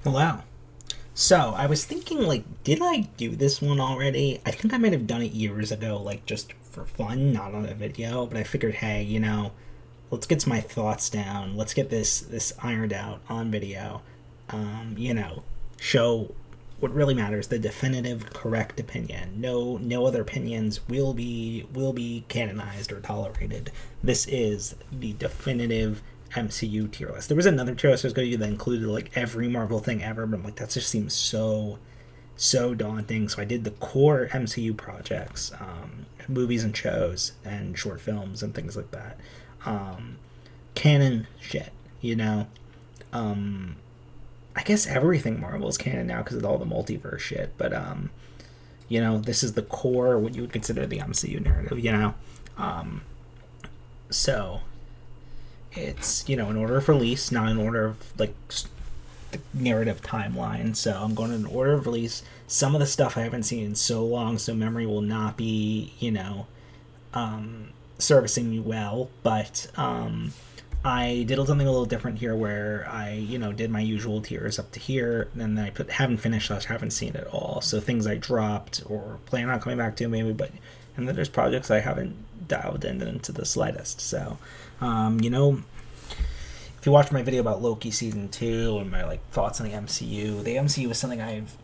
Hello. So I was thinking, did I do this one already? I think I might have done it years ago, just for fun, not on a video. But I figured, hey, let's get my thoughts down. Let's get this ironed out on video. Show what really matters: the definitive, correct opinion. No other opinions will be canonized or tolerated. This is the definitive MCU tier list. There was another tier list I was going to do that included every Marvel thing ever, but I'm like, that just seems so daunting. So I did the core MCU projects, movies and shows and short films and things like that. Canon shit, you know. I guess everything Marvel is canon now because of all the multiverse shit. But this is the core, what you would consider the MCU narrative. So it's in order of release, not in order of the narrative timeline. So I'm going in order of release. Some of the stuff I haven't seen in so long, so memory will not be servicing me well. But I did something a little different here, where I did my usual tiers up to here, and then I haven't finished / haven't seen it all. So things I dropped or plan on coming back to maybe, and then there's projects I haven't dialed into the slightest. So if you watch my video about Loki season 2 and my thoughts on the MCU was something I've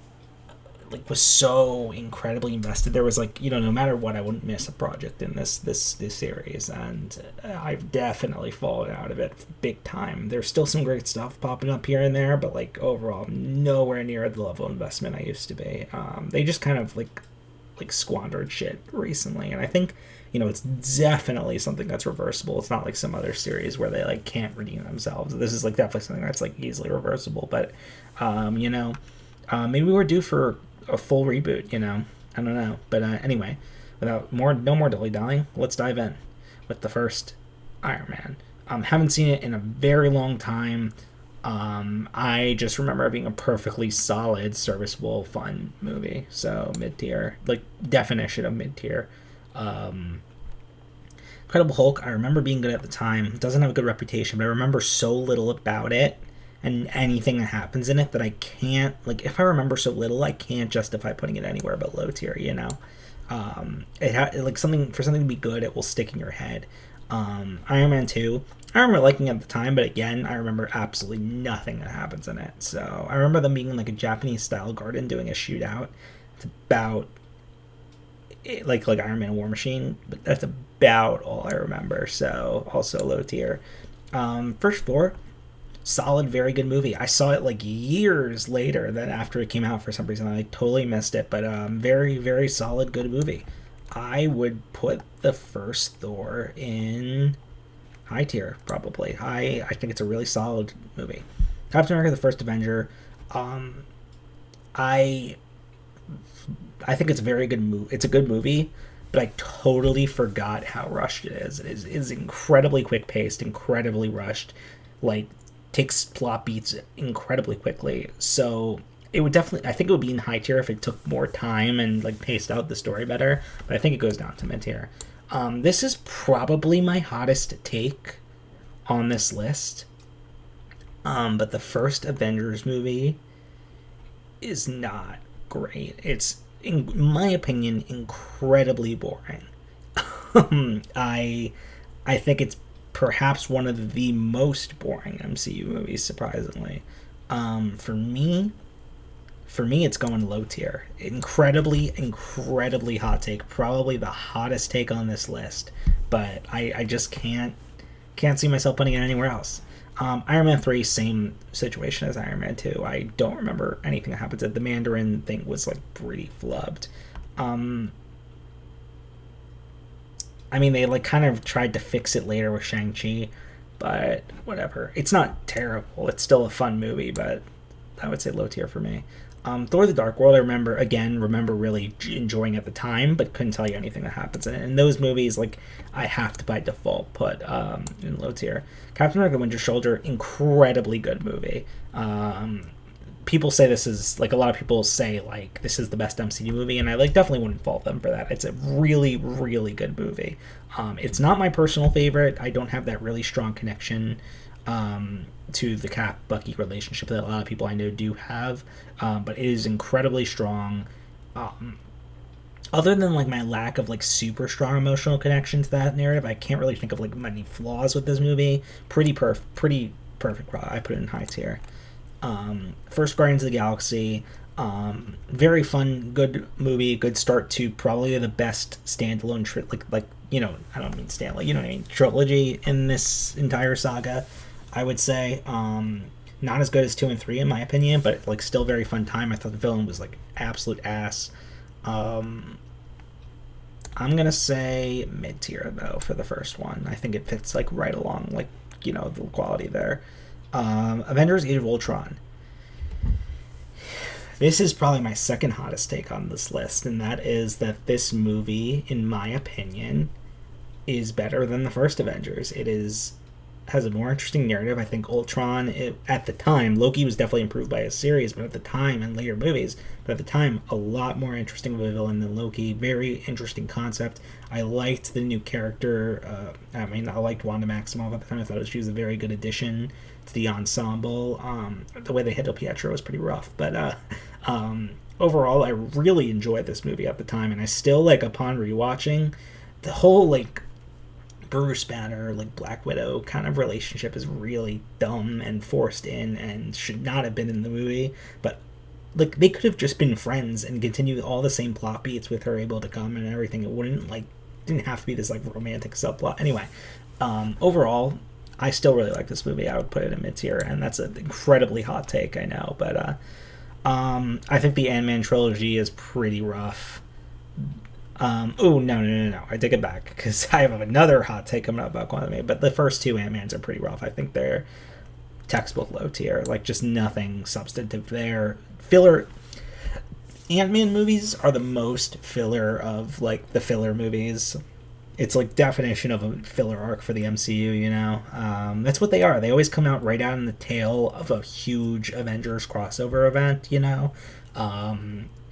was so incredibly invested. There was no matter what, I wouldn't miss a project in this series, and I've definitely fallen out of it big time. There's still some great stuff popping up here and there, but overall, nowhere near the level of investment I used to be. They just kind of squandered shit recently, and I think it's definitely something that's reversible. It's not like some other series where they can't redeem themselves. This is definitely something that's easily reversible. But maybe we're due for a full reboot. I don't know. But anyway, without no more dilly dallying, let's dive in with the first Iron Man. Haven't seen it in a very long time. I just remember it being a perfectly solid, serviceable, fun movie. So mid tier, definition of mid tier. Incredible Hulk, I remember being good at the time. It doesn't have a good reputation, but I remember so little about it and anything that happens in it that I can't, if I remember so little, I can't justify putting it anywhere but low tier. Something to be good, it will stick in your head. Iron Man 2, I remember liking it at the time, but again, I remember absolutely nothing that happens in it. So I remember them being in a Japanese style garden doing a shootout. It's about like Iron Man War Machine, but that's about all I remember. So also low tier. First Thor, solid, very good movie. I saw it years later than after it came out for some reason. I totally missed it, but very, very solid, good movie. I would put the first Thor in high tier, probably. I think it's a really solid movie. Captain America: The First Avenger. I think it's a very good movie. It's a good movie, but I totally forgot how rushed it is. It is incredibly quick paced, incredibly rushed. Takes plot beats incredibly quickly. So it would definitely, I think it would be in high tier if it took more time and paced out the story better. But I think it goes down to mid tier. This is probably my hottest take on this list. But the first Avengers movie is not great. It's, in my opinion, incredibly boring. I think it's perhaps one of the most boring MCU movies, surprisingly. For me, it's going low tier. Incredibly hot take. Probably the hottest take on this list. But I just can't see myself putting it anywhere else. Iron Man 3, same situation as Iron Man 2. I don't remember anything that happens. The Mandarin thing was pretty flubbed. They kind of tried to fix it later with Shang-Chi, but whatever. It's not terrible. It's still a fun movie, but I would say low tier for me. Thor: The Dark World, I remember really enjoying at the time, but couldn't tell you anything that happens in it. And those movies, I have to by default put in low tier. Captain America: Winter Soldier, incredibly good movie. People say this is, a lot of people say, this is the best MCU movie, and I, definitely wouldn't fault them for that. It's a really, really good movie. It's not my personal favorite. I don't have that really strong connection to the Cap Bucky relationship that a lot of people I know do have, but it is incredibly strong. Um, Other than like my lack of like super strong emotional connection to that narrative, I can't really think of like many flaws with this movie. Pretty perfect. I put it in high tier. First Guardians of the Galaxy, very fun, good movie, good start to probably the best standalone I don't mean Stanley, you know what I mean, trilogy in this entire saga. I would say, not as good as 2 and 3 in my opinion, but like still very fun time. I thought the villain was like absolute ass. I'm gonna say mid tier though for the first one. I think it fits like right along like the quality there. Avengers: Age of Ultron. This is probably my second hottest take on this list, and that is that this movie, in my opinion, is better than the first Avengers. Has a more interesting narrative. I think Ultron, at the time, Loki was definitely improved by a series, but at the time, and later movies, but at the time, a lot more interesting of a villain than Loki. Very interesting concept. I liked the new character. I liked Wanda Maximoff at the time. I thought she was a very good addition to the ensemble. The way they handled Pietro was pretty rough, but overall, I really enjoyed this movie at the time, and I still, like, upon rewatching, the whole, like, Bruce Banner, like Black Widow kind of relationship is really dumb and forced in and should not have been in the movie. But like they could have just been friends and continued all the same plot beats with her able to come and everything. It didn't have to be this like romantic subplot. Anyway, overall, I still really like this movie. I would put it in mid tier, and that's an incredibly hot take, I know. But I think the Ant-Man trilogy is pretty rough. No. I take it back because I have another hot take coming up about Quantumania. But the first two Ant-Mans are pretty rough. I think they're textbook low tier. Like, just nothing substantive there. Filler. Ant-Man movies are the most filler of, like, the filler movies. It's, like, definition of a filler arc for the MCU, you know? That's what they are. They always come out right out in the tail of a huge Avengers crossover event, you know?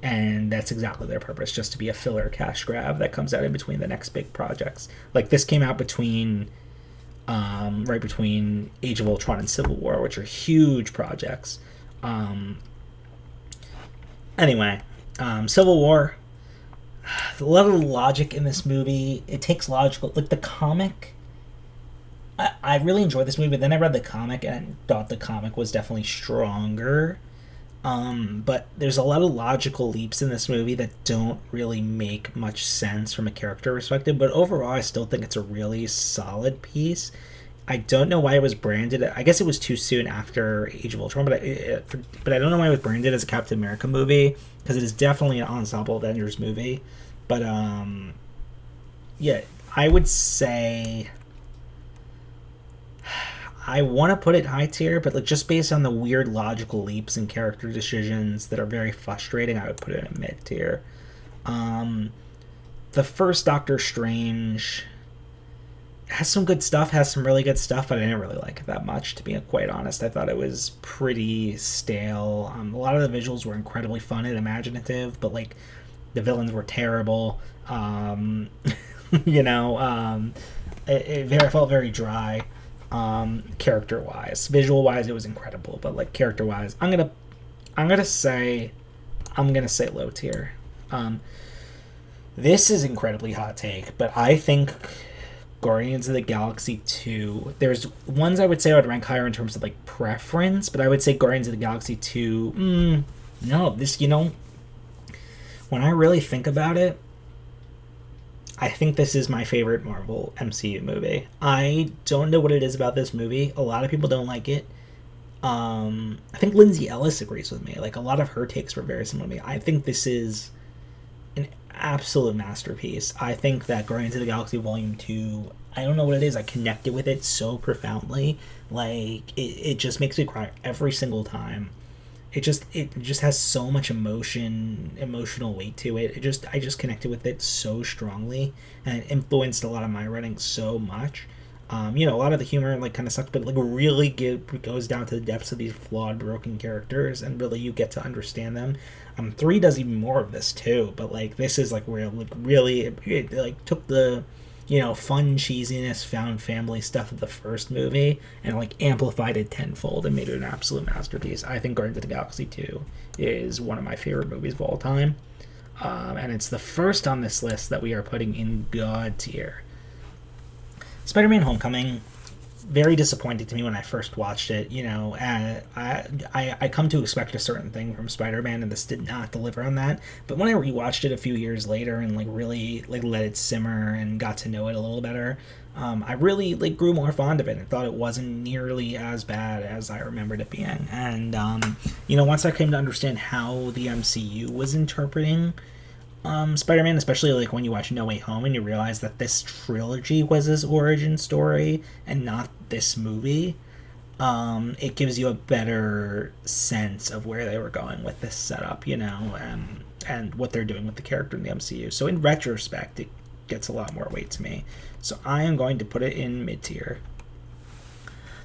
And that's exactly their purpose, just to be a filler cash grab that comes out in between the next big projects. Like, this came out right between Age of Ultron and Civil War, which are huge projects. Anyway, Civil War, a lot of logic in this movie. It takes logical, like the comic. I really enjoyed this movie, but then I read the comic and thought the comic was definitely stronger. But there's a lot of logical leaps in this movie that don't really make much sense from a character perspective, but overall I still think it's a really solid piece. I don't know why it was branded. I guess it was too soon after Age of Ultron, but I don't know why it was branded as a Captain America movie, because it is definitely an ensemble Avengers movie. But yeah, I would say I want to put it high tier, but like just based on the weird logical leaps and character decisions that are very frustrating, I would put it in mid tier. The first Doctor Strange has some good stuff, has some really good stuff, but I didn't really like it that much, to be quite honest. I thought it was pretty stale. A lot of the visuals were incredibly fun and imaginative, but like the villains were terrible. It felt very dry. Character wise, visual wise, it was incredible, but like character wise, I'm gonna say low tier. This is incredibly hot take, but I think Guardians of the Galaxy 2, there's ones I would say I would rank higher in terms of like preference, but I would say Guardians of the Galaxy 2, when I really think about it, I think this is my favorite Marvel MCU movie. I don't know what it is about this movie. A lot of people don't like it. I think Lindsay Ellis agrees with me. Like, a lot of her takes were very similar to me. I think this is an absolute masterpiece. I think that Guardians of the Galaxy Volume 2, I don't know what it is. I connected with it so profoundly. Like, it just makes me cry every single time. It just has so much emotional weight to it. I just connected with it so strongly, and it influenced a lot of my writing so much. A lot of the humor like kind of sucked, but like really goes down to the depths of these flawed, broken characters, and really you get to understand them. 3 does even more of this too, but like this is like where like really it like took the fun cheesiness, found family stuff of the first movie, and like amplified it tenfold and made it an absolute masterpiece. I think Guardians of the Galaxy 2 is one of my favorite movies of all time. And it's the first on this list that we are putting in God tier. Spider-Man Homecoming, very disappointing to me when I first watched it. I come to expect a certain thing from Spider-Man, and this did not deliver on that. But when I rewatched it a few years later and like really like let it simmer and got to know it a little better, I really like grew more fond of it and thought it wasn't nearly as bad as I remembered it being. And once I came to understand how the MCU was interpreting Spider-Man, especially like when you watch No Way Home and you realize that this trilogy was his origin story and not this movie, it gives you a better sense of where they were going with this setup, and what they're doing with the character in the MCU. So in retrospect, it gets a lot more weight to me. So I am going to put it in mid-tier.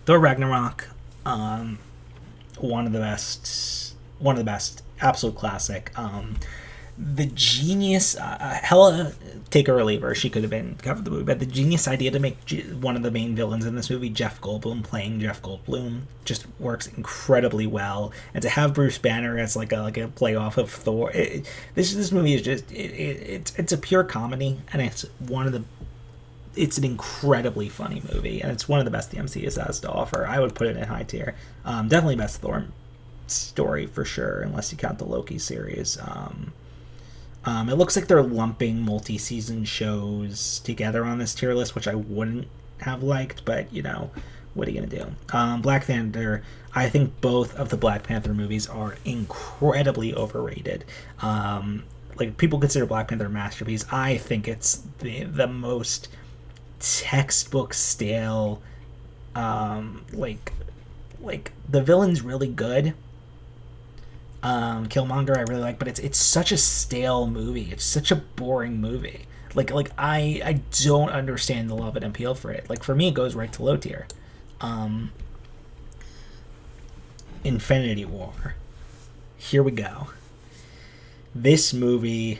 Thor Ragnarok, one of the best, absolute classic. The genius, Hela, take her or leave her, she could have been covered the movie, but the genius idea to make one of the main villains in this movie, Jeff Goldblum, playing Jeff Goldblum, just works incredibly well. And to have Bruce Banner as like a play off of Thor, this movie is just it's a pure comedy, and it's an incredibly funny movie, and it's one of the best the MCU has to offer. I would put it in high tier. Definitely best Thor story for sure, unless you count the Loki series. It looks like they're lumping multi-season shows together on this tier list, which I wouldn't have liked, but, what are you going to do? Black Panther, I think both of the Black Panther movies are incredibly overrated. Like, people consider Black Panther a masterpiece. I think it's the most textbook stale, like, the villain's really good. Killmonger I really like, but it's such a stale movie. It's such a boring movie. Like I don't understand the love and appeal for it. Like, for me, it goes right to low tier. Infinity War. Here we go. This movie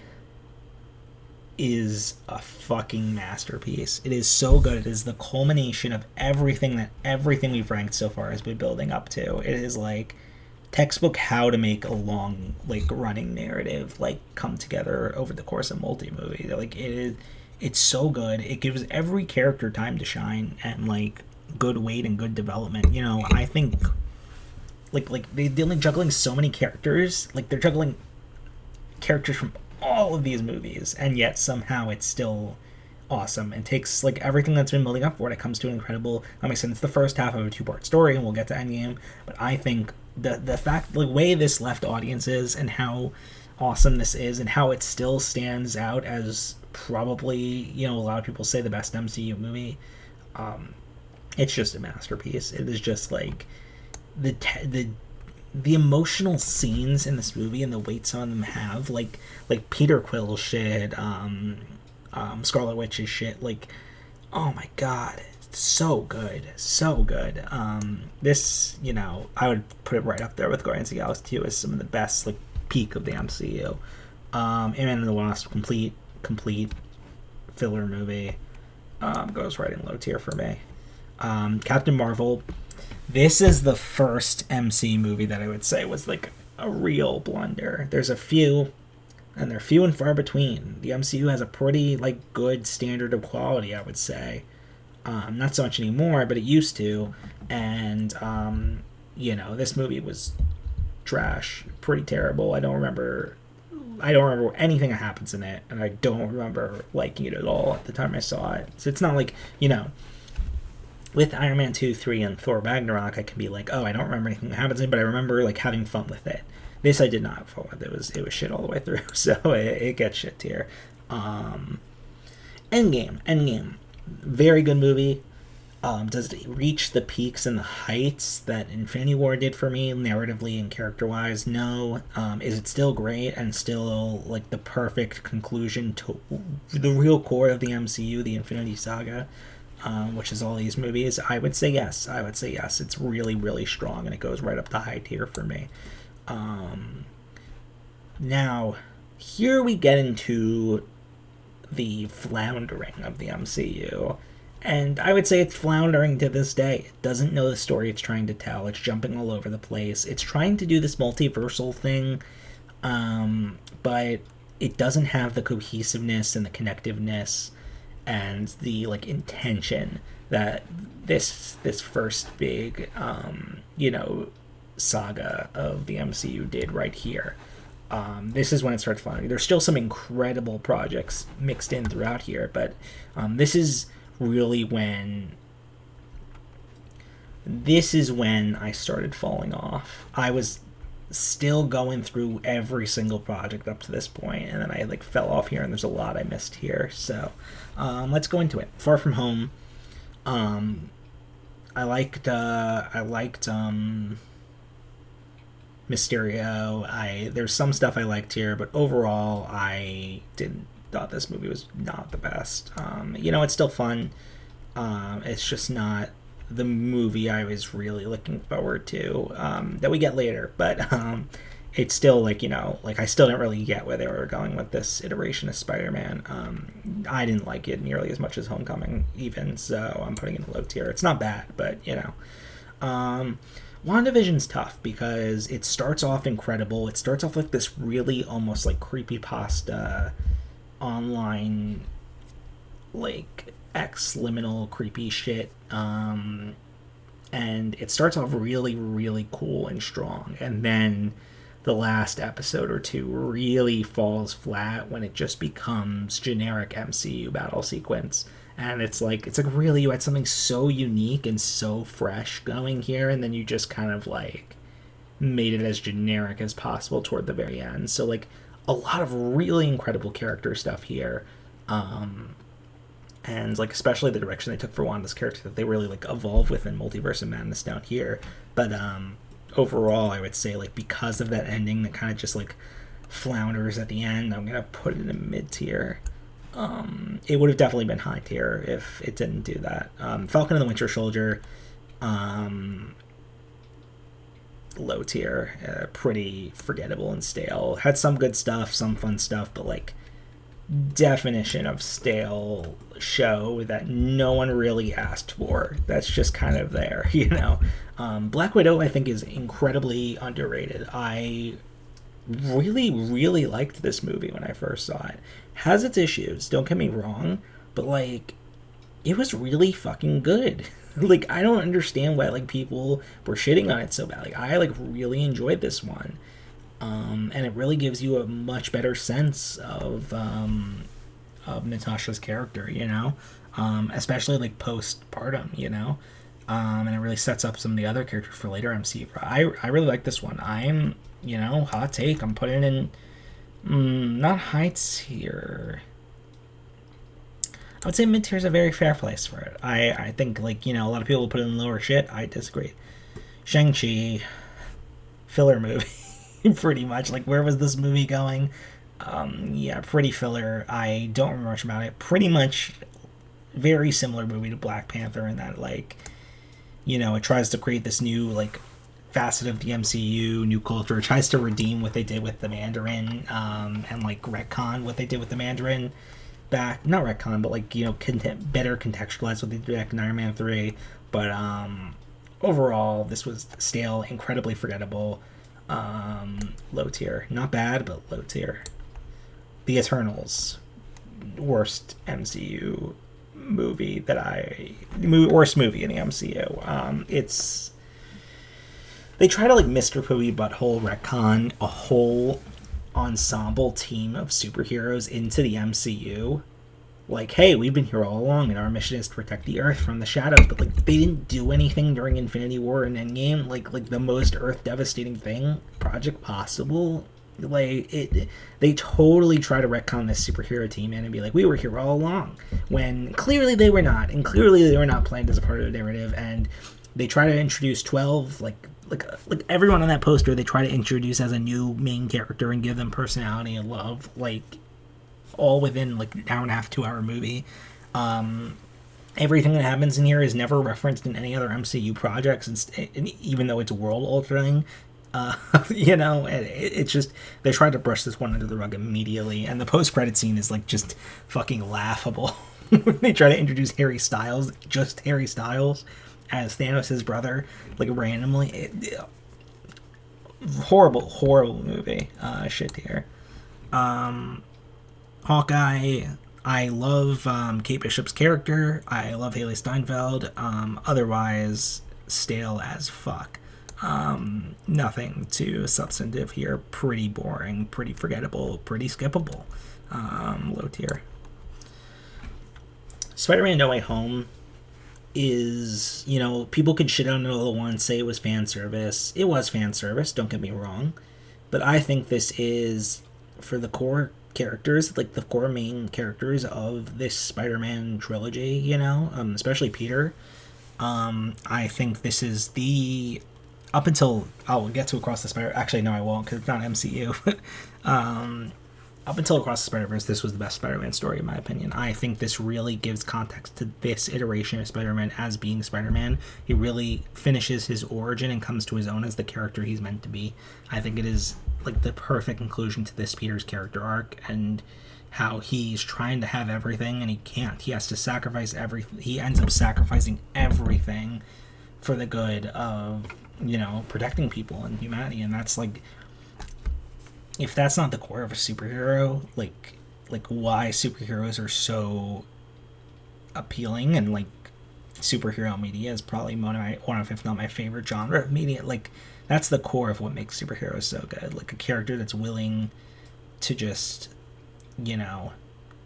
is a fucking masterpiece. It is so good. It is the culmination of everything we've ranked so far has been building up to. It is like textbook how to make a long, like, running narrative like come together over the course of multi-movie. Like, it's so good. It gives every character time to shine and like good weight and good development. I think like they're like juggling so many characters. Like, they're juggling characters from all of these movies, and yet somehow it's still awesome and takes like everything that's been building up for it. It comes to an incredible. Like I said, it's the first half of a 2-part story, and we'll get to Endgame. But I think the fact, the way this left audiences and how awesome this is, and how it still stands out as probably, a lot of people say the best MCU movie. It's just a masterpiece. It is just like the emotional scenes in this movie and the weight some of them have, like Peter Quill's shit, Scarlet Witch's shit, like, oh my god, it's so good. This, I would put it right up there with Guardians of the Galaxy 2 as some of the best, like, peak of the MCU. Ant-Man and the Wasp, complete filler movie, goes right in low tier for me. Captain Marvel, this is the first MC movie that I would say was like a real blunder. There's a few, and they're few and far between. The MCU has a pretty like good standard of quality, I would say. Not so much anymore, but it used to. And this movie was trash, pretty terrible. I don't remember anything that happens in it, and I don't remember liking it at all at the time I saw it. So it's not like, with Iron Man 2, 3, and Thor Ragnarok, I can be like, oh, I don't remember anything that happens in it, but I remember like having fun with it. This I did not have fun with. It was shit all the way through, so it gets shit tier. Endgame, very good movie. Does it reach the peaks and the heights that Infinity War did for me, narratively and character-wise? No. Is it still great and still like the perfect conclusion to the real core of the MCU, the Infinity Saga, which is all these movies? I would say yes. It's really, really strong, and it goes right up the high tier for me. Now, here we get into the floundering of the MCU. And I would say it's floundering to this day. It doesn't know the story it's trying to tell. It's jumping all over the place. It's trying to do this multiversal thing, but it doesn't have the cohesiveness and the connectiveness and the like intention that this first big saga of the MCU did right here. This is when it starts floundering. There's still some incredible projects mixed in throughout here, but this is really when I started falling off. I was still going through every single project up to this point, and then I like fell off here, and there's a lot I missed here. So let's go into it. Far From Home. I liked Mysterio. There's some stuff I liked here, but overall I thought this movie was not the best. It's still fun. It's just not the movie I was really looking forward to that we get later. But it's still I still didn't really get where they were going with this iteration of Spider-Man. I didn't like it nearly as much as Homecoming even, so I'm putting it in low tier. It's not bad, but WandaVision's tough because it starts off incredible. It starts off like this really almost like creepypasta online like X-liminal creepy shit. And it starts off really, really cool and strong. And then the last episode or two really falls flat when it just becomes generic MCU battle sequence. And it's like really, you had something so unique and so fresh going here, and then you just kind of like made it as generic as possible toward the very end. So like a lot of really incredible character stuff here. And like especially the direction they took for Wanda's character, that they really like evolve within Multiverse of Madness down here. But overall, I would say like because of that ending that kind of just like flounders at the end, I'm gonna put it in mid tier. It would have definitely been high tier if it didn't do that. Falcon and the Winter Soldier, low tier, pretty forgettable and stale. Had some good stuff, some fun stuff, but like definition of stale show that no one really asked for. That's just kind of there, Black Widow, I think, is incredibly underrated. I really, really liked this movie when I first saw it. Has its issues, don't get me wrong, but like it was really fucking good. Like I don't understand why like people were shitting on it so bad. Like I like really enjoyed this one. And it really gives you a much better sense of Natasha's character, especially like postpartum, and it really sets up some of the other characters for later MCU. I really like this one. I'm, hot take, I'm putting in not high tier. I would say mid tier is a very fair place for it. I think like, a lot of people put it in lower shit. I disagree. Shang-Chi, filler movie. Pretty much. Like, where was this movie going? Pretty filler. I don't remember much about it. Pretty much very similar movie to Black Panther in that, like, it tries to create this new, like, facet of the MCU, new culture. It tries to redeem what they did with the Mandarin, and, like, retcon what they did with the Mandarin back. Not retcon, but, like, better contextualize what they did back in Iron Man 3. But, overall, this was stale, incredibly forgettable. Low tier. Not bad, but low tier. The Eternals. Worst MCU movie worst movie in the MCU. They try to like Mr. Poopy Butthole retcon a whole ensemble team of superheroes into the MCU. Like, hey, we've been here all along, and our mission is to protect the Earth from the shadows. But like, they didn't do anything during Infinity War and Endgame. Like the most Earth devastating thing, Project Possible. Like they totally try to retcon this superhero team and be like, we were here all along, when clearly they were not, and clearly they were not planned as a part of the narrative. And they try to introduce 12 like everyone on that poster. They try to introduce as a new main character and give them personality and love. Like, all within like an hour and a half, 2 hour movie. Everything that happens in here is never referenced in any other MCU projects, and even though it's world altering, You know, it's just they tried to brush this one under the rug immediately, and the post-credit scene is like just fucking laughable. When they try to introduce Harry Styles, just Harry Styles, as Thanos' brother, like randomly. Horrible movie. Shit here. Hawkeye. I love Kate Bishop's character. I love Haley Steinfeld. Otherwise, stale as fuck. Nothing too substantive here. Pretty boring, pretty forgettable, pretty skippable. Low tier. Spider-Man No Way Home is, you know, people could shit on it all once, say it was fan service. It was fan service, don't get me wrong. But I think this is, for the core characters, like the core main characters of this Spider-Man trilogy, you know, especially Peter. I think this is the, up until, I'll get to Across the Spider, actually no I won't because it's not MCU. Up until Across the Spider-Verse, this was the best Spider-Man story in my opinion. I think this really gives context to this iteration of Spider-Man as being Spider-Man. He really finishes his origin and comes to his own as the character he's meant to be. I think it is like the perfect conclusion to this Peter's character arc, and how he's trying to have everything and he can't. He has to sacrifice everything. He ends up sacrificing everything for the good of, you know, protecting people and humanity. And that's like, if that's not the core of a superhero, like why superheroes are so appealing, and like superhero media is probably one of if not my favorite genre of media. Like that's the core of what makes superheroes so good. Like a character that's willing to just, you know,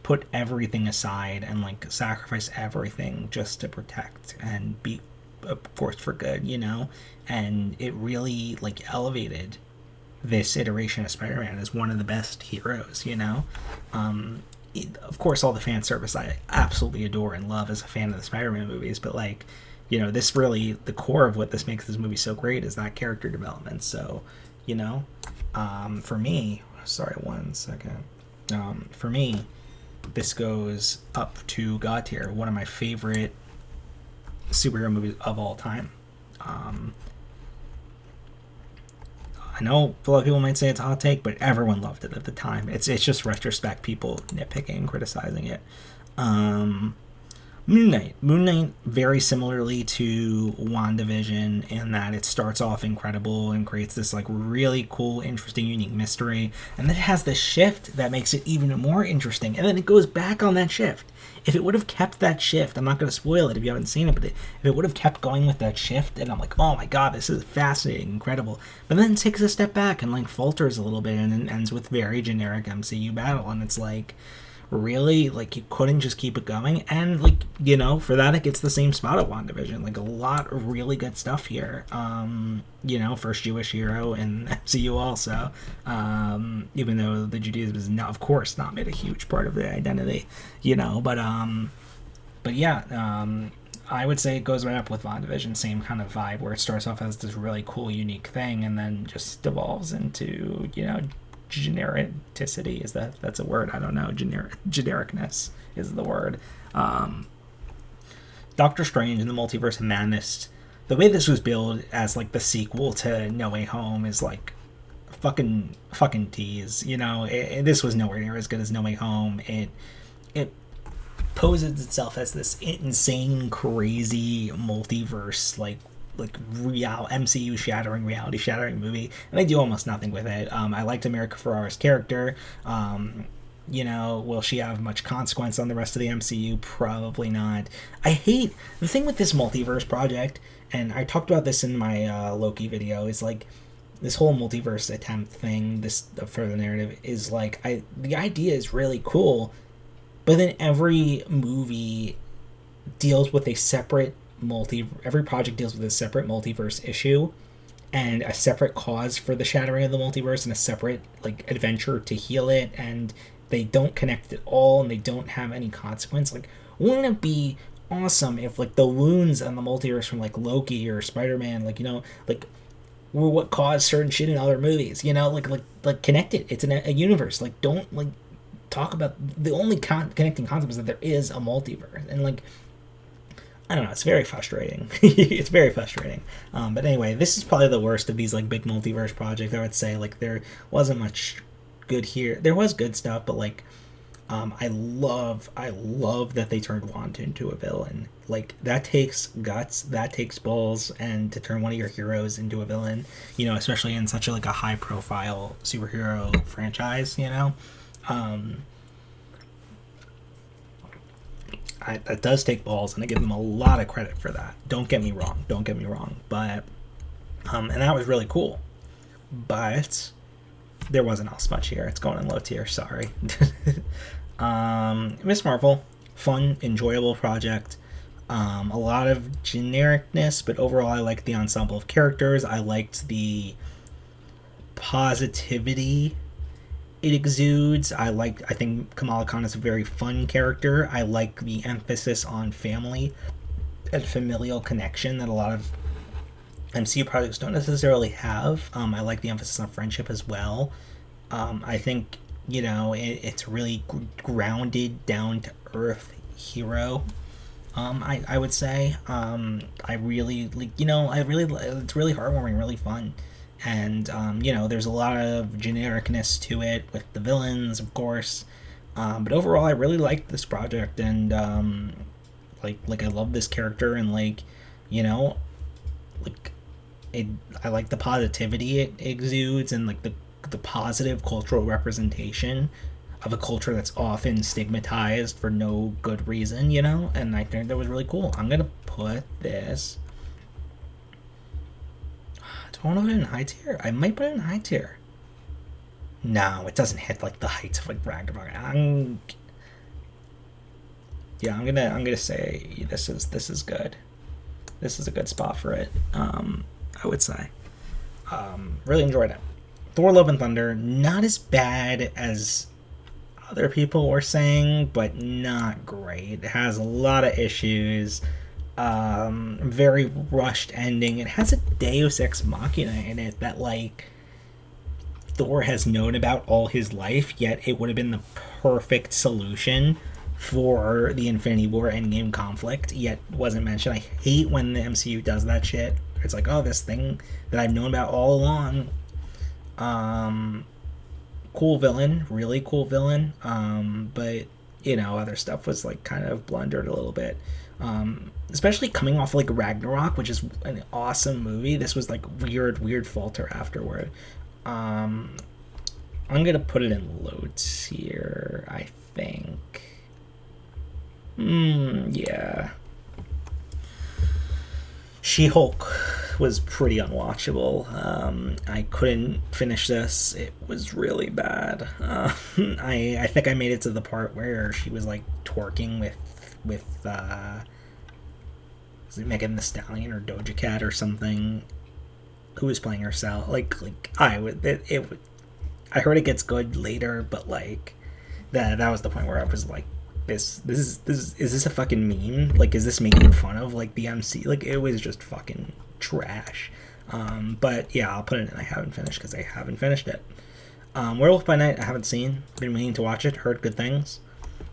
put everything aside and like sacrifice everything just to protect and be a force for good, you know. And it really like elevated this iteration of Spider-Man as one of the best heroes, you know. Of course, all the fan service I absolutely adore and love as a fan of the Spider-Man movies, but like, you know, this really, the core of what this makes this movie so great is that character development. So, you know, for me, sorry, 1 second. For me, this goes up to God tier, one of my favorite superhero movies of all time. I know a lot of people might say it's a hot take, but everyone loved it at the time. It's just retrospect, people nitpicking and criticizing it. Moon Knight, very similarly to WandaVision in that it starts off incredible and creates this like really cool, interesting, unique mystery, and then it has this shift that makes it even more interesting, and then it goes back on that shift. If it would have kept that shift, I'm not going to spoil it if you haven't seen it, but if it would have kept going with that shift, and I'm like, oh my god, this is fascinating, incredible, but then it takes a step back and like falters a little bit and then ends with very generic MCU battle, and it's like, really, like, you couldn't just keep it going. And like, you know, for that it gets the same spot at WandaVision. Like a lot of really good stuff here. You know, first Jewish hero in MCU also, even though the Judaism is not, of course, not made a huge part of the identity, you know, but yeah, I would say it goes right up with WandaVision, same kind of vibe, where it starts off as this really cool, unique thing and then just devolves into, you know, genericity. Is that's a word? I don't know. Genericness is the word. Doctor Strange and the Multiverse of Madness, the way this was billed as like the sequel to No Way Home is like fucking tease, you know. This was nowhere near as good as No Way Home. It poses itself as this insane, crazy multiverse, like real MCU shattering, reality shattering movie, and they do almost nothing with it. I liked America Ferrera's character. You know, will she have much consequence on the rest of the MCU? Probably not. I hate the thing with this multiverse project, and I talked about this in my Loki video, is like this whole multiverse attempt thing, this further narrative is like, the idea is really cool, but then every movie deals with a separate every project deals with a separate multiverse issue and a separate cause for the shattering of the multiverse and a separate like adventure to heal it, and they don't connect at all and they don't have any consequence. Like, wouldn't it be awesome if like the wounds on the multiverse from like Loki or Spider-Man, like, you know, like were what caused certain shit in other movies, you know, like connected. It's in a universe. Like, don't like talk about the only connecting concept is that there is a multiverse, and like I don't know. It's very frustrating. It's very frustrating. But anyway, this is probably the worst of these like big multiverse projects. I would say like there wasn't much good here. There was good stuff, but like I love that they turned Wanda into a villain. Like that takes guts, that takes balls, and to turn one of your heroes into a villain, you know, especially in such a like a high profile superhero franchise, you know. Um, that does take balls, and I give them a lot of credit for that. Don't get me wrong. Don't get me wrong. But and that was really cool. But there wasn't else much here. It's going in low tier. Sorry. Miss Marvel, fun, enjoyable project. A lot of genericness, but overall, I liked the ensemble of characters. I liked the positivity it exudes. I think Kamala Khan is a very fun character. I like the emphasis on family and familial connection that a lot of MCU projects don't necessarily have. I like the emphasis on friendship as well. I think, you know, it's really grounded, down to earth hero. I would say. I really like, you know, it's really heartwarming, really fun. And you know, there's a lot of genericness to it with the villains, of course. But overall, I really liked this project, and like I love this character, and like, you know, like it. I like the positivity it exudes, and like the positive cultural representation of a culture that's often stigmatized for no good reason, you know. And I think that was really cool. I'm gonna put this. Do I want to put it in high tier? I might put it in high tier. No, it doesn't hit like the heights of like Ragnarok. I'm gonna say this is good. This is a good spot for it. I would say. Really enjoyed it. Thor: Love and Thunder, not as bad as other people were saying, but not great. It has a lot of issues. Very rushed ending. It has a Deus Ex Machina in it that like Thor has known about all his life, yet it would have been the perfect solution for the Infinity War Endgame conflict, yet wasn't mentioned. I hate when the MCU does that shit. It's like, oh, this thing that I've known about all along. Cool villain, really cool villain. But you know, other stuff was like kind of blundered a little bit. Especially coming off like Ragnarok, which is an awesome movie. This was like weird falter afterward. I'm gonna put it in low tier, I think. Yeah. She-Hulk was pretty unwatchable. I couldn't finish this. It was really bad. I think I made it to the part where she was like twerking with was it Megan Thee Stallion or Doja Cat or something? Who was playing herself? Like I would it would. I heard it gets good later, but like that was the point where I was like, this is this a fucking meme? Like, is this making fun of like the MC? Like, it was just fucking trash. But yeah, I'll put it in. I haven't finished because I haven't finished it. Werewolf by Night I haven't seen. Been meaning to watch it. Heard good things.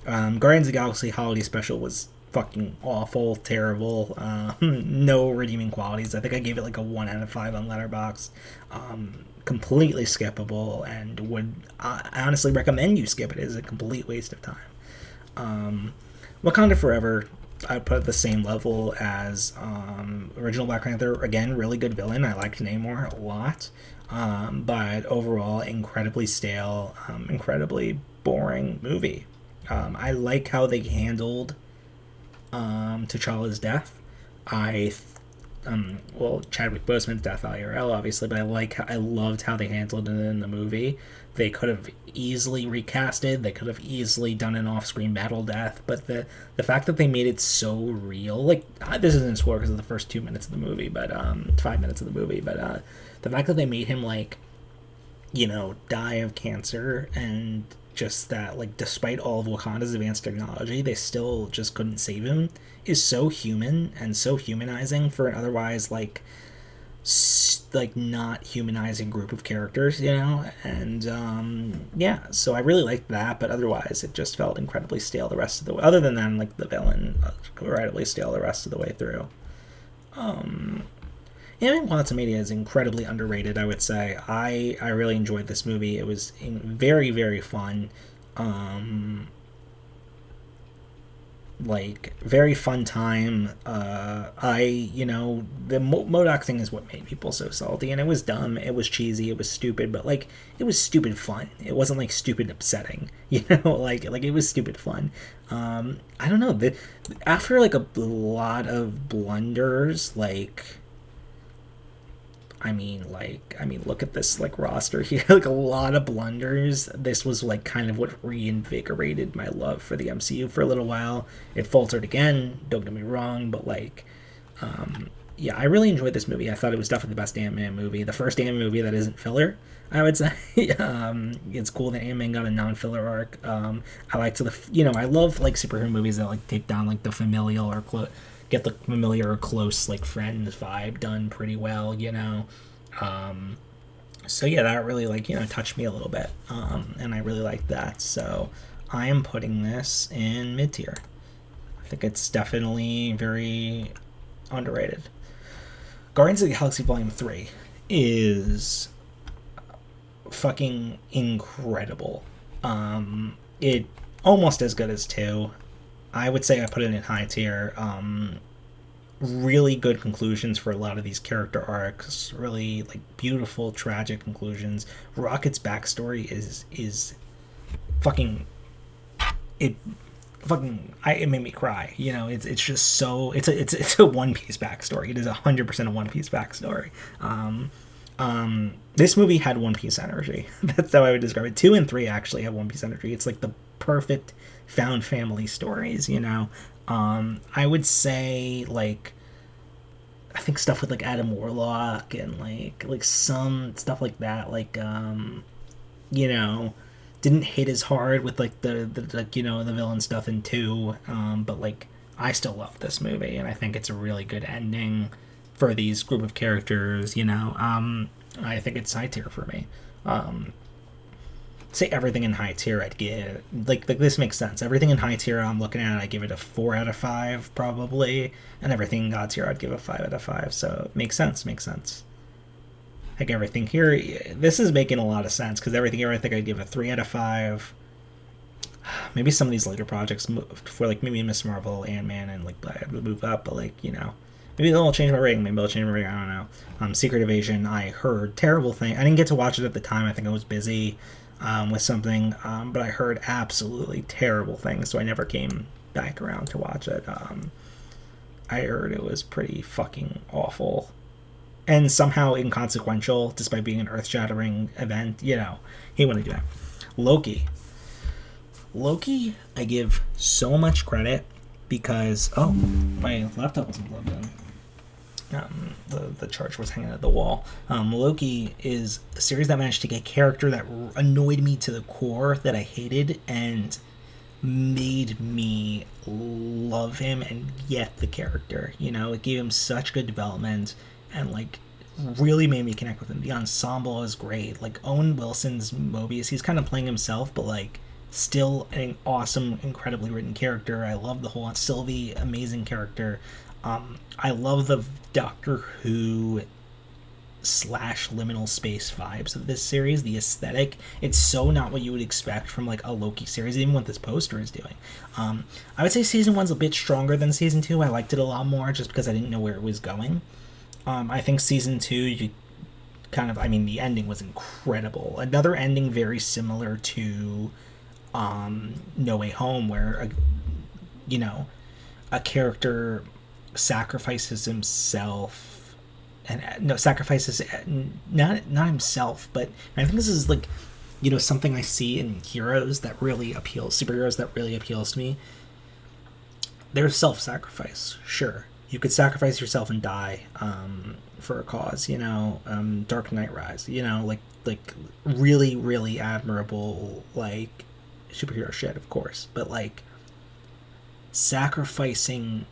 Guardians of the Galaxy Holiday Special was fucking awful, terrible. No redeeming qualities. I think I gave it like a 1 out of 5 on Letterboxd. Completely skippable, and would I honestly recommend you skip it. It is a complete waste of time. Wakanda Forever, I put at the same level as original Black Panther. Again, really good villain. I liked Namor a lot. But overall, incredibly stale, incredibly boring movie. I like how they handled T'Challa's death. Chadwick Boseman's death IRL, obviously, but I loved how they handled it in the movie. They could have easily recasted. They could have easily done an off-screen battle death, but the fact that they made it so real, like, this isn't a spoiler because of the first 2 minutes of the movie, but 5 minutes of the movie, but the fact that they made him like, you know, die of cancer, and just that, like, despite all of Wakanda's advanced technology, they still just couldn't save him, is so human and so humanizing for an otherwise, like, like not humanizing group of characters, you know, and yeah, so I really liked that, but otherwise it just felt incredibly stale the rest of the way. Other than that, like the villain, incredibly stale the rest of the way through. Anime Quantumania is incredibly underrated, I would say. I really enjoyed this movie. It was very, very fun. Like, very fun time. The Modoc thing is what made people so salty, and it was dumb, it was cheesy, it was stupid, but, like, it was stupid fun. It wasn't, like, stupid upsetting, you know? Like it was stupid fun. I don't know. After, like, a lot of blunders, like... I mean, look at this, like, roster here. Like, a lot of blunders. This was, like, kind of what reinvigorated my love for the MCU for a little while. It faltered again, don't get me wrong, but, like, yeah, I really enjoyed this movie. I thought it was definitely the best Ant-Man movie. The first Ant-Man movie that isn't filler, I would say. It's cool that Ant-Man got a non-filler arc. I like I love, like, superhero movies that, like, take down, like, the familial or get the familiar or close, like, friends vibe done pretty well, you know. So yeah, that really, like, you know, touched me a little bit, and I really liked that. So I am putting this in mid tier. I think it's definitely very underrated. Guardians of the Galaxy Volume 3 is fucking incredible. It almost as good as 2. I would say I put it in high tier. Really good conclusions for a lot of these character arcs. Really, like, beautiful, tragic conclusions. Rocket's backstory is fucking... It made me cry. You know, it's just so... It's a One Piece backstory. It is 100% a One Piece backstory. This movie had One Piece energy. That's how I would describe it. 2 and 3 actually have One Piece energy. It's like the perfect found family stories, you know. I would say, like, I think stuff with, like, Adam Warlock and like some stuff like that, like, you know, didn't hit as hard with, like, the like, you know, the villain stuff in 2, but, like, I still love this movie, and I think it's a really good ending for these group of characters, you know. I think it's high tier for me. Say everything in high tier I'd give, like this makes sense. Everything in high tier I'm looking at, I give it a 4 out of 5 probably, and everything in God tier I'd give a 5 out of 5. So it makes sense. Like, everything here, this is making a lot of sense, because everything here I think I'd give a 3 out of 5. Maybe some of these later projects for, like, maybe Miss Marvel, Ant-Man, and, like, I would move up, but, like, you know, maybe they'll change my rating. Maybe they'll change my rating. I don't know. Secret Invasion, I heard terrible things. I didn't get to watch it at the time. I think I was busy with something, but I heard absolutely terrible things, so I never came back around to watch it. I heard it was pretty fucking awful, and somehow inconsequential, despite being an earth-shattering event. You know, he wouldn't do that. Loki, I give so much credit because... Oh, my laptop wasn't plugged in. The charge was hanging at the wall. Loki is a series that managed to get a character that annoyed me to the core, that I hated, and made me love him and get the character. You know, it gave him such good development, and, like, really made me connect with him. The ensemble is great. Like, Owen Wilson's Mobius, he's kind of playing himself, but, like, still an awesome, incredibly written character. I love the whole Sylvie, amazing character. I love the Doctor Who / liminal space vibes of this series. The aesthetic, it's so not what you would expect from, like, a Loki series, even what this poster is doing. I would say season 1's a bit stronger than season 2. I liked it a lot more just because I didn't know where it was going. I think season 2, you kind of, I mean, the ending was incredible. Another ending very similar to No Way Home, where a character sacrifices himself, and sacrifices not himself, but I think this is, like, you know, something I see in superheroes that really appeals to me. There's self-sacrifice. Sure, you could sacrifice yourself and die for a cause, you know. Dark Knight Rise, you know, like really, really admirable, like, superhero shit, of course, but, like, sacrificing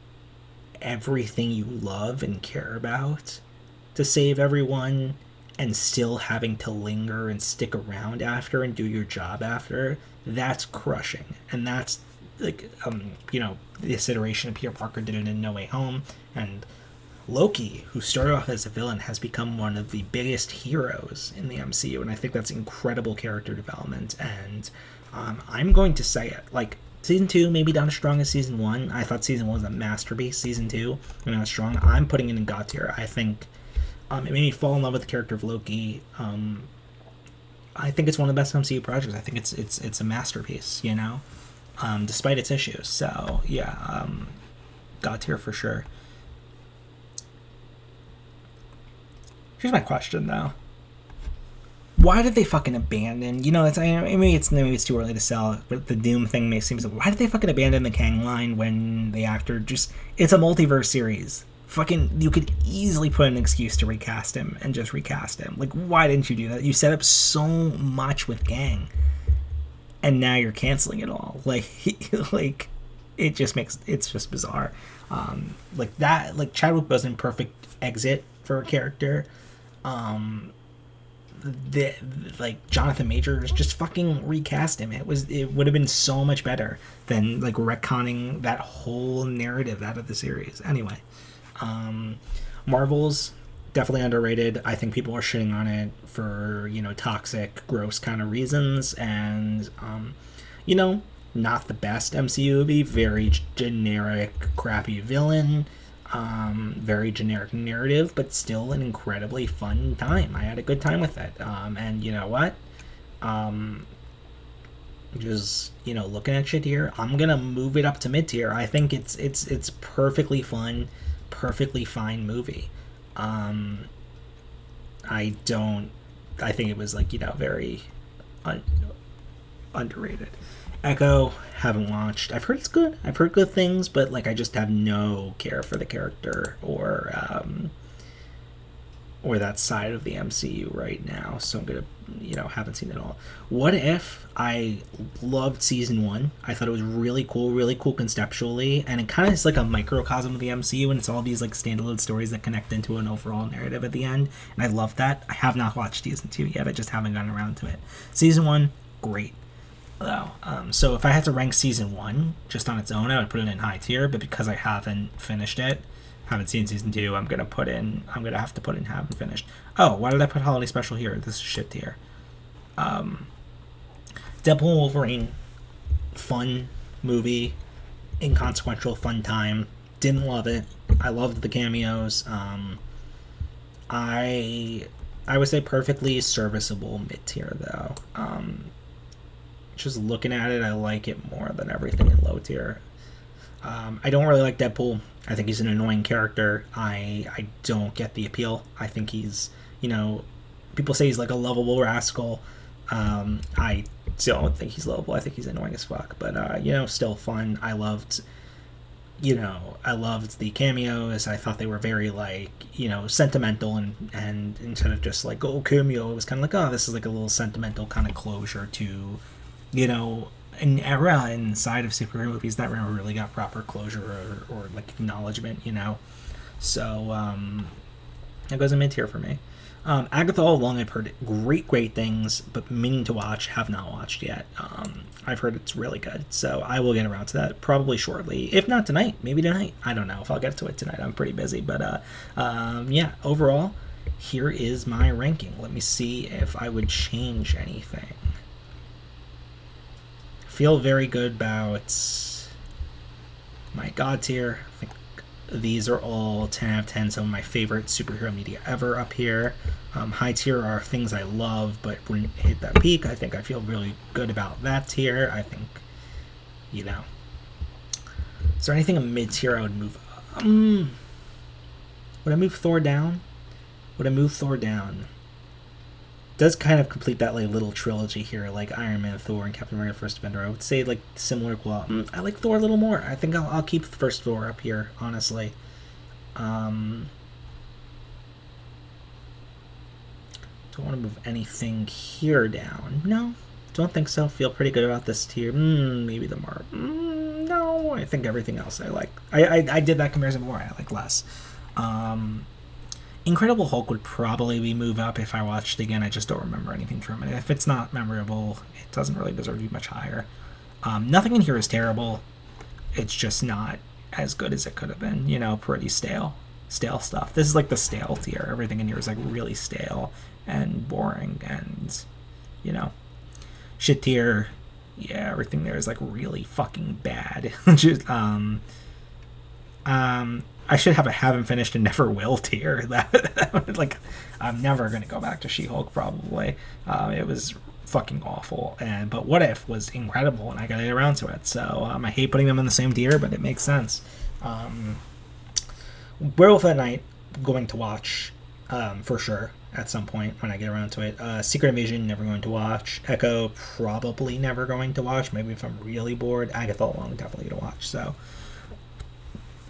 everything you love and care about to save everyone and still having to linger and stick around after and do your job after, that's crushing. And that's like, this iteration of Peter Parker did it in No Way Home, and Loki, who started off as a villain, has become one of the biggest heroes in the MCU, and I think that's incredible character development. And I'm going to say it, like, season 2 maybe not as strong as season 1. I thought season 1 was a masterpiece. Season 2 not strong. I'm putting it in God tier. I think it made me fall in love with the character of Loki. I think it's one of the best MCU projects. I think it's a masterpiece, despite its issues. So yeah, God tier for sure. Here's my question though: why did they fucking abandon? Maybe it's too early to sell, but the Doom thing may seem. Why did they fucking abandon the Kang line when the actor it's a multiverse series? Fucking, you could easily put an excuse to recast him and just recast him. Like, why didn't you do that? You set up so much with Kang, and now you're canceling it all. Like it's just bizarre. Like Chadwick Boseman, perfect exit for a character. Jonathan Majors, just fucking recast him. It would have been so much better than like retconning that whole narrative out of the series. Anyway. Marvel's definitely underrated. I think people are shitting on it for, toxic, gross kind of reasons, and, not the best MCU movie, very generic, crappy villain, very generic narrative, but still an incredibly fun time. I had a good time with it. And you know what? Just, looking at shit here, I'm gonna move it up to mid tier. I think it's perfectly fun, perfectly fine movie. I think it was very underrated. Echo, haven't watched. I've heard it's good. I've heard good things, but I just have no care for the character or that side of the MCU right now. So I'm gonna, haven't seen it all. What If? I loved season 1. I thought it was really cool conceptually, and it kind of is like a microcosm of the MCU, and it's all these standalone stories that connect into an overall narrative at the end, and I love that. I have not watched season 2 yet. I just haven't gotten around to it. Season 1, great. Though, so if I had to rank season 1 just on its own, I would put it in high tier, but because I haven't finished it, haven't seen season 2, I'm gonna have to put in haven't finished. Oh, why did I put holiday special here? This is shit tier. Deadpool and Wolverine, fun movie, inconsequential, fun time. Didn't love it. I loved the cameos. I would say perfectly serviceable mid tier though. Just looking at it, I like it more than everything in low tier. I don't really like Deadpool. I think he's an annoying character. I don't get the appeal. I think he's, people say he's like a lovable rascal. I don't think he's lovable. I think he's annoying as fuck. But, still fun. I loved the cameos. I thought they were very, sentimental, and instead of just cameo, it was kind of oh, this is a little sentimental kind of closure to, an era inside of superhero movies that never really got proper closure or acknowledgement, So, that goes in mid tier for me. Agatha All Along, I've heard great things, but meaning to watch, have not watched yet. I've heard it's really good, so I will get around to that probably shortly. If not tonight, maybe tonight. I don't know if I'll get to it tonight. I'm pretty busy, but overall, here is my ranking. Let me see if I would change anything. Feel very good about my God tier. I think these are all 10 out of 10, some of my favorite superhero media ever up here. High tier are things I love but wouldn't hit that peak. I think I feel really good about that tier. I think, is there anything in mid tier I would move? Would I move Thor down? Does kind of complete that little trilogy here, like Iron Man, Thor, and Captain America: First Avenger. I would say similar quality. I like Thor a little more. I think I'll keep the first Thor up here, honestly. Don't want to move anything here down. No, don't think so. Feel pretty good about this tier. Maybe the Marvel. No, I think everything else I like. I did that comparison before. I like less. Incredible Hulk would probably move up if I watched it again. I just don't remember anything from it. If it's not memorable, it doesn't really deserve to be much higher. Nothing in here is terrible. It's just not as good as it could have been. You know, pretty stale stuff. This is like the stale tier. Everything in here is like really stale and boring, and you know, shit tier. Yeah, everything there is like really fucking bad. Just, I should have a haven't finished and never will tier. That like, I'm never gonna go back to She-Hulk probably. It was fucking awful, but What If was incredible, and I got to get around to it. So I hate putting them in the same tier, but it makes sense. Werewolf at Night, going to watch for sure at some point when I get around to it. Secret Invasion, never going to watch. Echo, probably never going to watch. Maybe if I'm really bored. Agatha Long, definitely going to watch. So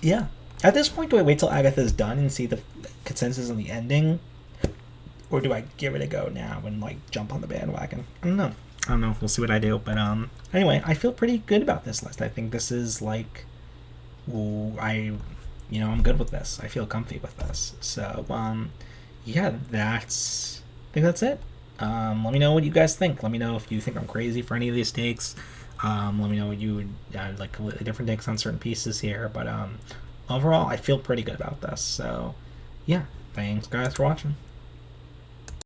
yeah. At this point, do I wait till Agatha's done and see the consensus on the ending? Or do I give it a go now and, like, jump on the bandwagon? I don't know. We'll see what I do. But, anyway, I feel pretty good about this list. I think this is, like, I'm good with this. I feel comfy with this. So, yeah, I think that's it. Let me know what you guys think. Let me know if you think I'm crazy for any of these takes. Let me know what you would, like, completely different takes on certain pieces here. But, overall, I feel pretty good about this. So, yeah, thanks, guys, for watching.